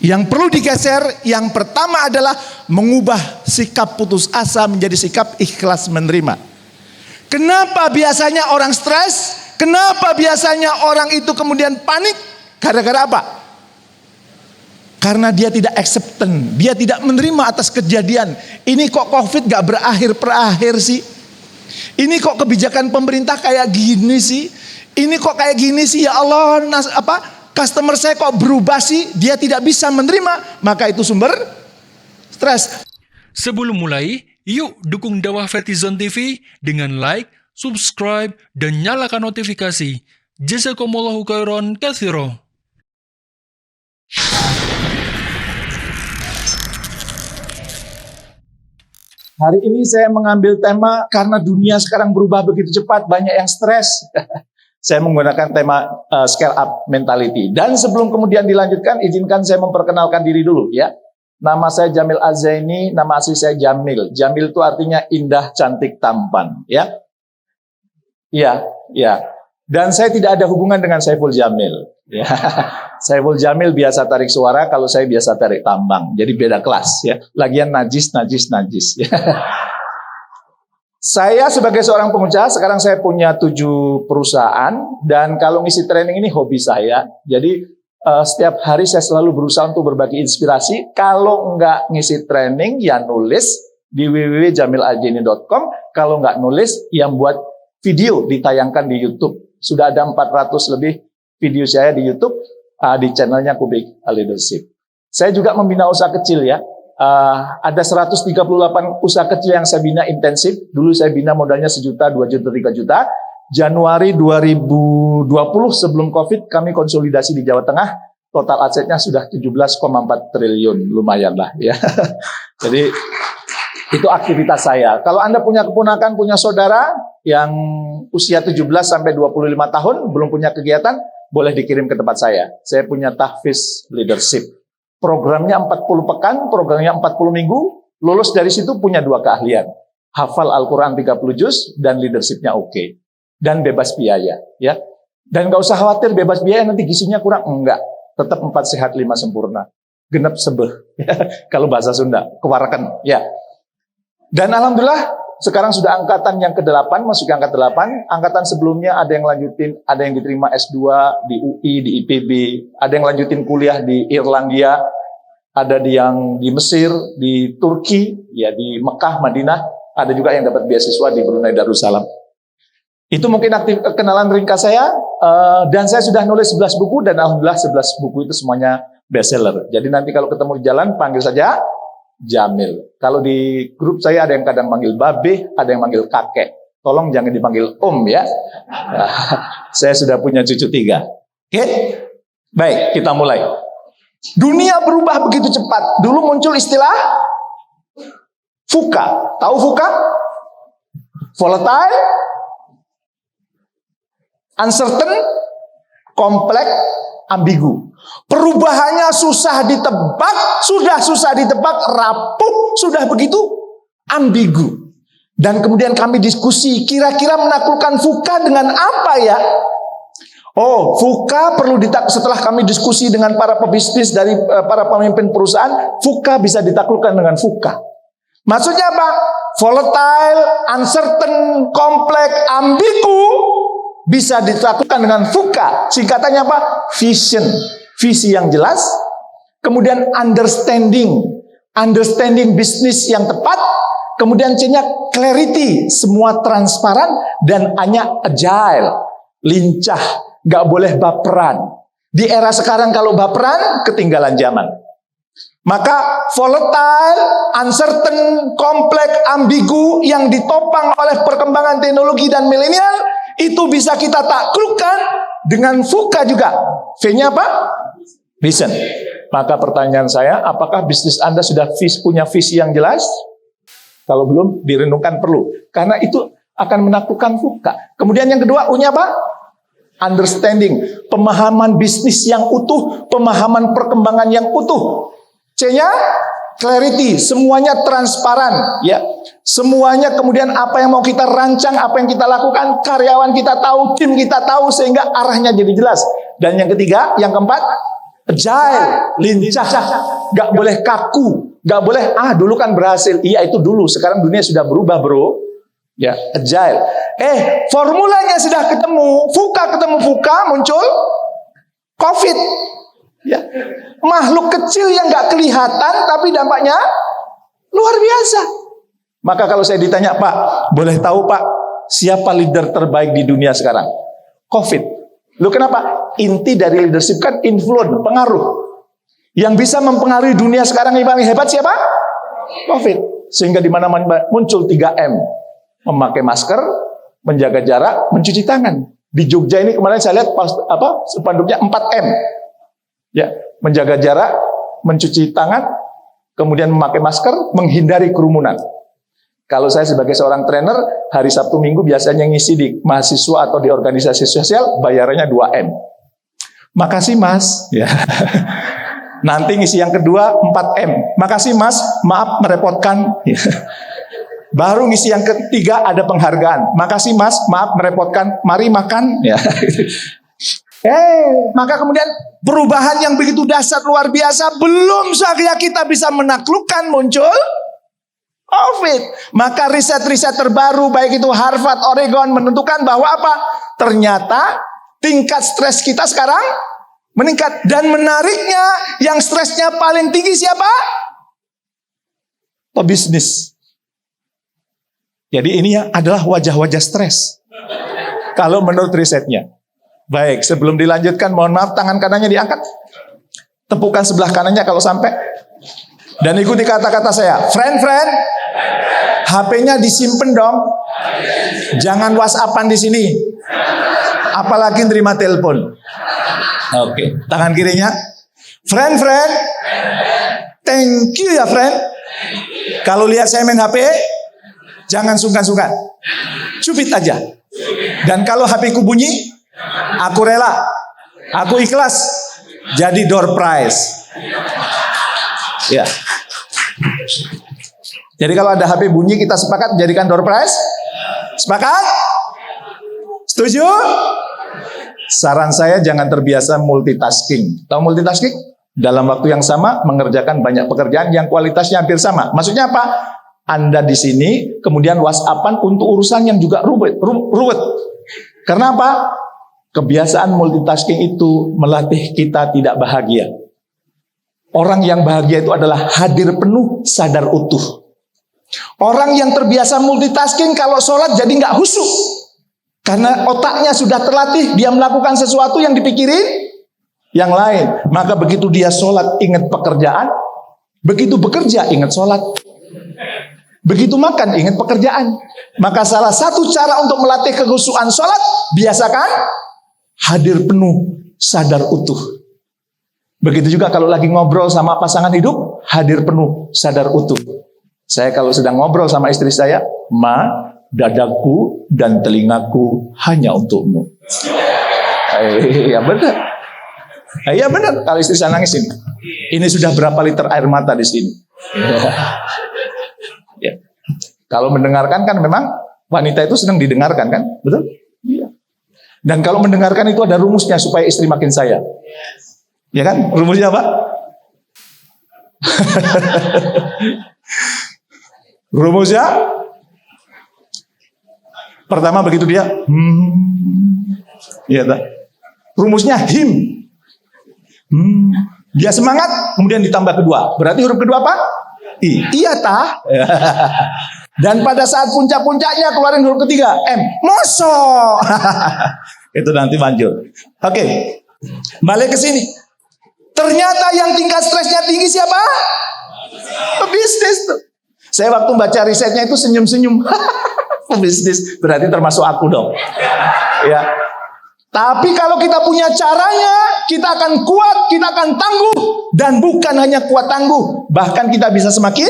Yang perlu digeser, yang pertama adalah mengubah sikap putus asa menjadi sikap ikhlas menerima. Kenapa biasanya orang stres? Kenapa biasanya orang itu kemudian panik? Gara-gara apa? Karena dia tidak acceptance, dia tidak menerima atas kejadian. Ini kok COVID gak berakhir sih? Ini kok kebijakan pemerintah kayak gini sih? Ini kok kayak gini sih, ya Allah, customer saya kok berubah sih? Dia tidak bisa menerima, maka itu sumber stres. Sebelum mulai, yuk dukung dakwah Vertizon TV dengan like, subscribe, dan nyalakan notifikasi. Jazakumullahu khairan katsira. Hari ini saya mengambil tema karena dunia sekarang berubah begitu cepat, banyak yang stres. Saya menggunakan tema scale up mentality. Dan sebelum kemudian dilanjutkan, izinkan saya memperkenalkan diri dulu ya. Nama saya Jamil Azaini, nama asli saya Jamil. Jamil itu artinya indah, cantik, tampan, ya. Iya, ya. Dan saya tidak ada hubungan dengan Saiful Jamil. Ya. Saiful Jamil biasa tarik suara, kalau saya biasa tarik tambang. Jadi beda kelas, ya. Lagian najis. Ya. Saya sebagai seorang pengusaha, sekarang saya punya 7 perusahaan. Dan kalau ngisi training ini hobi saya. Jadi setiap hari saya selalu berusaha untuk berbagi inspirasi. Kalau nggak ngisi training, ya nulis di www.jamilaljeni.com. Kalau nggak nulis, ya buat video ditayangkan di YouTube. Sudah ada 400 lebih video saya di YouTube, di channelnya Kubik Leadership. Saya juga membina usaha kecil ya. Ada 138 usaha kecil yang saya bina intensif. Dulu saya bina modalnya 1 juta, 2 juta, 3 juta. Januari 2020 sebelum COVID kami konsolidasi di Jawa Tengah. Total asetnya sudah 17,4 triliun. Lumayan lah ya. Jadi itu aktivitas saya. Kalau Anda punya keponakan, punya saudara yang usia 17 sampai 25 tahun belum punya kegiatan, boleh dikirim ke tempat saya. Saya punya Tahfiz Leadership. Programnya 40 pekan, programnya 40 minggu. Lulus dari situ punya 2 keahlian. Hafal Al-Quran 30 juz dan leadershipnya oke. Dan bebas biaya, ya. Dan nggak usah khawatir bebas biaya nanti gizinya kurang, enggak. Tetap 4 sehat 5 sempurna. Genep sebeh. Kalau bahasa Sunda, kewarakan, ya. Dan alhamdulillah sekarang sudah angkatan yang ke-8, masuk ke angkat 8. Angkatan sebelumnya ada yang lanjutin, ada yang diterima S2 di UI, di IPB, ada yang lanjutin kuliah di Irlandia, ada yang di Mesir, di Turki, ya di Mekah, Madinah, ada juga yang dapat beasiswa di Brunei Darussalam. Itu mungkin kenalan ringkas saya, dan saya sudah nulis 11 buku, dan alhamdulillah 11 buku itu semuanya bestseller. Jadi nanti kalau ketemu di jalan, panggil saja Jamil. Kalau di grup saya ada yang kadang manggil babe, ada yang manggil kakek. Tolong jangan dipanggil om ya. Nah, saya sudah punya cucu 3. Oke? Baik, kita mulai. Dunia berubah begitu cepat. Dulu muncul istilah VUCA. Tahu VUCA? Volatile, uncertain, complex, ambigu. Perubahannya susah ditebak, sudah susah ditebak, rapuh, sudah begitu ambigu. Dan kemudian kami diskusi, kira-kira menaklukkan VUCA dengan apa ya? Oh, VUCA perlu setelah kami diskusi dengan para pebisnis dari para pemimpin perusahaan, VUCA bisa ditaklukkan dengan VUCA. Maksudnya apa? Volatile, uncertain, complex, ambigu bisa ditaklukkan dengan VUCA. Singkatannya apa? Vision. Visi yang jelas, kemudian understanding bisnis yang tepat, kemudian C-nya clarity, semua transparan, dan hanya agile, lincah, gak boleh baperan. Di era sekarang kalau baperan, ketinggalan zaman. Maka volatile, uncertain, complex, ambigu yang ditopang oleh perkembangan teknologi dan milenial, itu bisa kita taklukkan dengan VUCA juga. V-nya apa? Vision. Maka pertanyaan saya, apakah bisnis Anda sudah punya visi yang jelas? Kalau belum, direnungkan perlu. Karena itu akan menaklukkan VUCA. Kemudian yang kedua, U-nya apa? Understanding. Pemahaman bisnis yang utuh, pemahaman perkembangan yang utuh. C-nya clarity, semuanya transparan, ya. Semuanya kemudian apa yang mau kita rancang, apa yang kita lakukan, karyawan kita tahu, tim kita tahu, sehingga arahnya jadi jelas. Dan yang ketiga, yang keempat, agile, lincah, gak boleh kaku, gak boleh dulu kan berhasil. Iya itu dulu, sekarang dunia sudah berubah bro. Ya, agile. Formulanya sudah ketemu, VUCA muncul COVID. Ya, makhluk kecil yang gak kelihatan tapi dampaknya luar biasa. Maka kalau saya ditanya, Pak, boleh tahu Pak, siapa leader terbaik di dunia sekarang? COVID. Lu kenapa? Inti dari leadership kan influence, pengaruh. Yang bisa mempengaruhi dunia sekarang yang paling hebat siapa? COVID. Sehingga di mana-mana muncul 3M. Memakai masker, menjaga jarak, mencuci tangan. Di Jogja ini kemarin saya lihat spanduknya 4M. Ya, menjaga jarak, mencuci tangan, kemudian memakai masker, menghindari kerumunan. Kalau saya sebagai seorang trainer, hari Sabtu Minggu biasanya ngisi di mahasiswa atau di organisasi sosial, bayarannya 2M. Makasih Mas. Ya. Nanti ngisi yang kedua 4M. Makasih Mas, maaf merepotkan. Ya. Baru ngisi yang ketiga ada penghargaan. Makasih Mas, maaf merepotkan. Mari makan. Ya. Maka kemudian perubahan yang begitu dahsyat luar biasa, belum saja kita bisa menaklukkan muncul COVID. Maka riset-riset terbaru baik itu Harvard, Oregon menentukan bahwa apa? Ternyata tingkat stres kita sekarang meningkat. Dan menariknya yang stresnya paling tinggi siapa? Pebisnis. Jadi ini adalah wajah-wajah stres. Kalau menurut risetnya. Baik, sebelum dilanjutkan mohon maaf tangan kanannya diangkat. Tepukan sebelah kanannya kalau sampai. Dan ikuti kata-kata saya. Friend, HP-nya disimpan dong. Jangan WhatsApp-an di sini. Apalagi terima telepon. Oke, tangan kirinya. Friend, thank you ya friend. Kalau lihat saya main HP, jangan sungkan-sungkan. Cubit aja. Dan kalau HP ku bunyi, aku rela. Aku ikhlas. Jadi door prize. Ya. Jadi kalau ada HP bunyi kita sepakat jadikan door prize? Sepakat? Setuju? Saran saya jangan terbiasa multitasking. Tahu multitasking? Dalam waktu yang sama mengerjakan banyak pekerjaan yang kualitasnya hampir sama. Maksudnya apa? Anda di sini kemudian WhatsApp-an untuk urusan yang juga ruwet. Karena apa? Kebiasaan multitasking itu melatih kita tidak bahagia. Orang yang bahagia itu adalah hadir penuh, sadar utuh. Orang yang terbiasa multitasking kalau sholat jadi nggak khusyuk. Karena otaknya sudah terlatih, dia melakukan sesuatu yang dipikirin yang lain. Maka begitu dia sholat ingat pekerjaan, begitu bekerja ingat sholat. Begitu makan ingat pekerjaan. Maka salah satu cara untuk melatih kekhusyukan sholat, biasakan hadir penuh, sadar utuh. Begitu juga kalau lagi ngobrol sama pasangan hidup, hadir penuh, sadar utuh. Saya kalau sedang ngobrol sama istri saya, dadaku dan telingaku hanya untukmu. Ya benar. Ya benar. Kalau istri saya nangis ini sudah berapa liter air mata di sini. Ya. Kalau mendengarkan kan memang wanita itu sedang didengarkan kan, betul? Iya. Dan kalau mendengarkan itu ada rumusnya supaya istri makin sayang. Ya kan? Rumusnya apa? Rumusnya pertama begitu dia iya tak? Rumusnya him. Dia semangat, kemudian ditambah kedua. Berarti huruf kedua apa? I. Iya tah? Dan pada saat puncak-puncaknya keluarin huruf ketiga, M. Moso. Itu nanti manjur. Oke. Balik ke sini. Ternyata yang tingkat stresnya tinggi siapa? Pebisnis tuh. Saya waktu baca risetnya itu senyum-senyum. Pebisnis berarti termasuk aku dong. Ya. Tapi kalau kita punya caranya, kita akan kuat, kita akan tangguh. Dan bukan hanya kuat tangguh, bahkan kita bisa semakin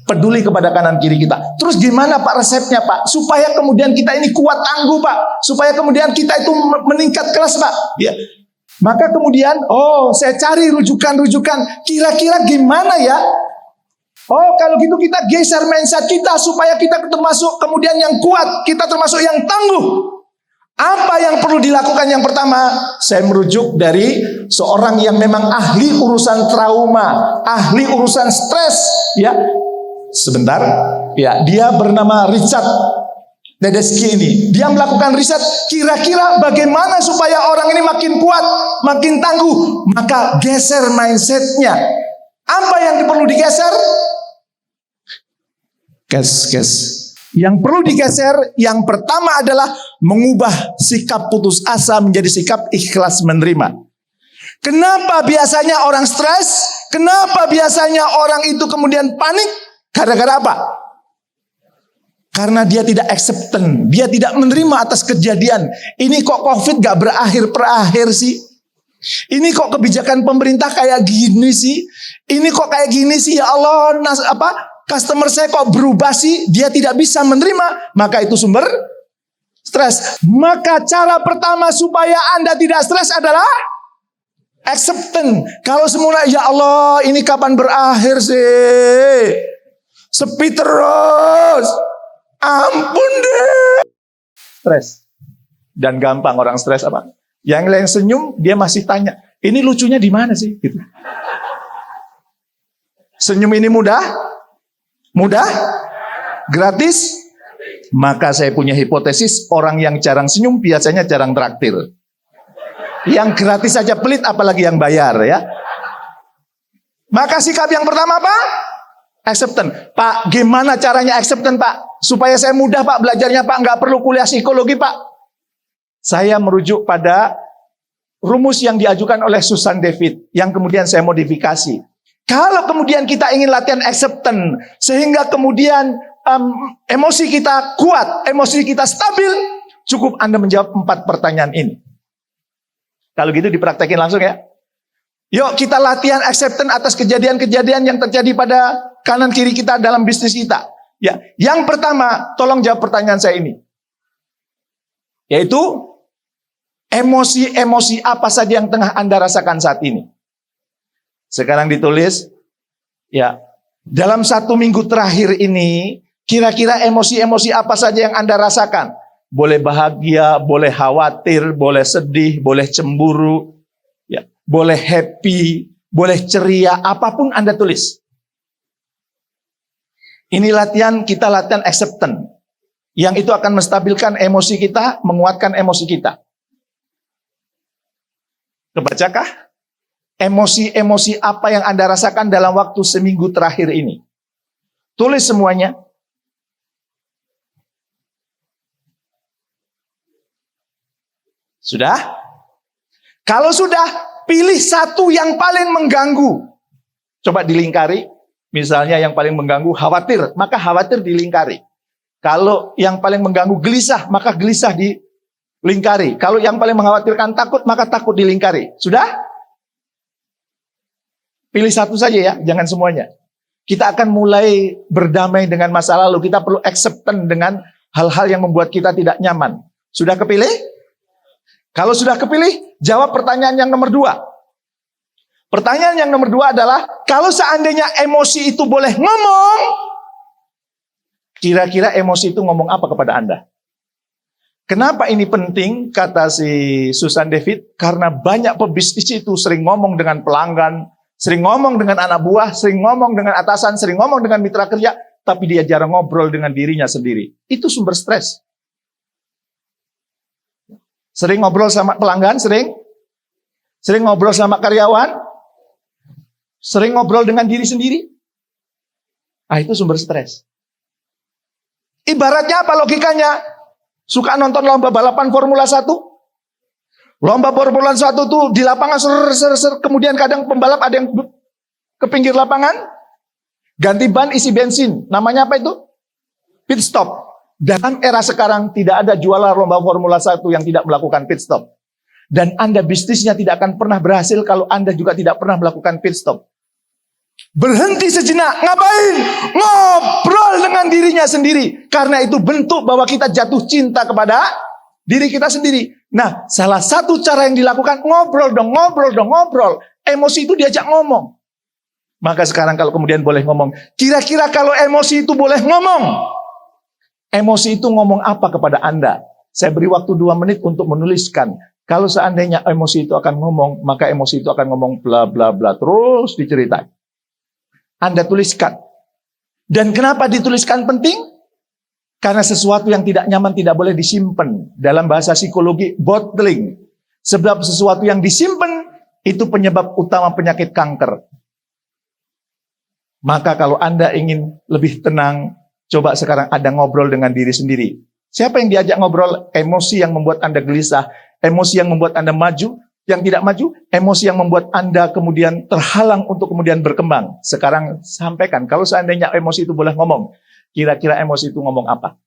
peduli kepada kanan kiri kita. Terus gimana Pak resepnya Pak? Supaya kemudian kita ini kuat tangguh Pak. Supaya kemudian kita itu meningkat kelas Pak. Ya. Maka kemudian, saya cari rujukan-rujukan. Kira-kira gimana ya? Kalau gitu kita geser mindset kita supaya kita termasuk kemudian yang kuat. Kita termasuk yang tangguh. Apa yang perlu dilakukan yang pertama? Saya merujuk dari seorang yang memang ahli urusan trauma, ahli urusan stres, ya. Sebentar, ya, dia bernama Richard Tedeschi ini. Dia melakukan riset, kira-kira bagaimana supaya orang ini makin kuat, makin tangguh. Maka geser mindsetnya. Apa yang perlu digeser? Yang perlu digeser, yang pertama adalah mengubah sikap putus asa menjadi sikap ikhlas menerima. Kenapa biasanya orang stres? Kenapa biasanya orang itu kemudian panik? Gara-gara apa? Karena dia tidak acceptance, dia tidak menerima atas kejadian. Ini kok COVID gak berakhir sih? Ini kok kebijakan pemerintah kayak gini sih? Ini kok kayak gini sih, ya Allah, customer saya kok berubah sih? Dia tidak bisa menerima, maka itu sumber stres. Maka cara pertama supaya Anda tidak stres adalah acceptance. Kalau semula, ya Allah, ini kapan berakhir sih? Sepi terus. Ampun deh. Stres. Dan gampang orang stres apa? Yang lain senyum, dia masih tanya, ini lucunya di mana sih? Gitu. Senyum ini mudah? Mudah? Gratis? Maka saya punya hipotesis, orang yang jarang senyum biasanya jarang traktir. Yang gratis saja pelit, apalagi yang bayar, ya. Maka sikap yang pertama apa? Acceptance. Pak, gimana caranya acceptance, Pak? Supaya saya mudah, Pak, belajarnya, Pak. Nggak perlu kuliah psikologi, Pak. Saya merujuk pada rumus yang diajukan oleh Susan David, yang kemudian saya modifikasi. Kalau kemudian kita ingin latihan acceptance, sehingga kemudian emosi kita kuat, emosi kita stabil, cukup Anda menjawab 4 pertanyaan ini. Kalau gitu dipraktekin langsung ya. Yuk kita latihan acceptance atas kejadian-kejadian yang terjadi pada kanan kiri kita dalam bisnis kita. Ya, yang pertama, tolong jawab pertanyaan saya ini. Yaitu, emosi-emosi apa saja yang tengah Anda rasakan saat ini? Sekarang ditulis, ya, dalam 1 minggu terakhir ini, kira-kira emosi-emosi apa saja yang Anda rasakan? Boleh bahagia, boleh khawatir, boleh sedih, boleh cemburu, ya, boleh happy, boleh ceria, apapun Anda tulis. Ini kita latihan acceptance. Yang itu akan menstabilkan emosi kita, menguatkan emosi kita. Kebacakah? Emosi-emosi apa yang Anda rasakan dalam waktu seminggu terakhir ini? Tulis semuanya. Sudah? Kalau sudah, pilih satu yang paling mengganggu. Coba dilingkari. Misalnya yang paling mengganggu khawatir, maka khawatir dilingkari. Kalau yang paling mengganggu gelisah, maka gelisah dilingkari. Kalau yang paling mengkhawatirkan takut, maka takut dilingkari. Sudah? Pilih satu saja ya, jangan semuanya. Kita akan mulai berdamai dengan masa lalu. Kita perlu acceptance dengan hal-hal yang membuat kita tidak nyaman. Sudah kepilih? Kalau sudah kepilih, jawab pertanyaan yang nomor 2. Pertanyaan yang nomor 2 adalah, kalau seandainya emosi itu boleh ngomong, kira-kira emosi itu ngomong apa kepada Anda? Kenapa ini penting, kata si Susan David? Karena banyak pebisnis itu sering ngomong dengan pelanggan, sering ngomong dengan anak buah, sering ngomong dengan atasan, sering ngomong dengan mitra kerja, tapi dia jarang ngobrol dengan dirinya sendiri. Itu sumber stres. Sering ngobrol sama pelanggan, sering ngobrol sama karyawan, sering ngobrol dengan diri sendiri. Itu sumber stres. Ibaratnya apa logikanya? Suka nonton lomba balapan Formula 1? Lomba Formula 1 tuh di lapangan kemudian kadang pembalap ada yang ke pinggir lapangan, ganti ban isi bensin. Namanya apa itu? Pit stop. Dalam era sekarang tidak ada jualan lomba Formula 1 yang tidak melakukan pit stop. Dan Anda bisnisnya tidak akan pernah berhasil kalau Anda juga tidak pernah melakukan pit stop. Berhenti sejenak, ngapain? Ngobrol dengan dirinya sendiri. Karena itu bentuk bahwa kita jatuh cinta kepada diri kita sendiri. Nah, salah satu cara yang dilakukan, ngobrol dong. Emosi itu diajak ngomong. Maka sekarang kalau kemudian boleh ngomong, kira-kira kalau emosi itu boleh ngomong, emosi itu ngomong apa kepada Anda? Saya beri waktu 2 menit untuk menuliskan. Kalau seandainya emosi itu akan ngomong, maka emosi itu akan ngomong bla bla bla, terus diceritain. Anda tuliskan. Dan kenapa dituliskan penting? Karena sesuatu yang tidak nyaman tidak boleh disimpan. Dalam bahasa psikologi, bottling. Sebab sesuatu yang disimpan, itu penyebab utama penyakit kanker. Maka kalau Anda ingin lebih tenang, coba sekarang Anda ngobrol dengan diri sendiri. Siapa yang diajak ngobrol? Emosi yang membuat Anda gelisah, emosi yang membuat Anda maju, yang tidak maju, emosi yang membuat Anda kemudian terhalang untuk kemudian berkembang. Sekarang sampaikan, kalau seandainya emosi itu boleh ngomong, kira-kira emosi itu ngomong apa?